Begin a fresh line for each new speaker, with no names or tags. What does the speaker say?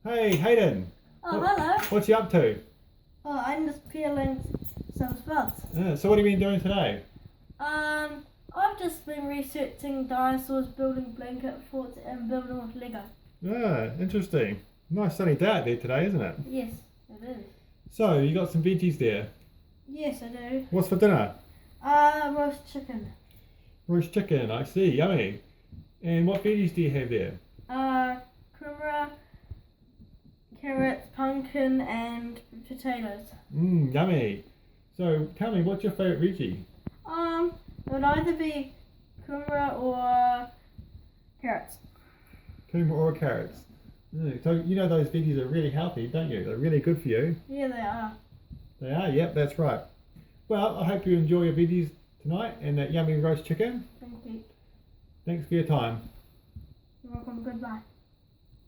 Hey, Hayden.
Oh, hello.
What's you up to?
Oh, I'm just peeling some spuds.
So what have you been doing today?
I've just been researching dinosaurs, building blanket forts, and building with Lego.
Interesting. Nice sunny day out there today, isn't it?
Yes, it is.
So, you got some veggies there.
Yes, I do.
What's for dinner?
Roast chicken.
Roast chicken, I see. Yummy. And what veggies do you have there?
Kumara, carrots, pumpkin, and potatoes.
Yummy. So, tell me, what's your favourite veggie?
It would either be kumara or carrots.
Kumara or carrots? So, you know those veggies are really healthy, don't you? They're really good for you.
Yeah, they are.
They are, yep, that's right. Well, I hope you enjoy your veggies tonight and that yummy roast chicken.
Thank you.
Thanks for your time.
You're welcome. Goodbye.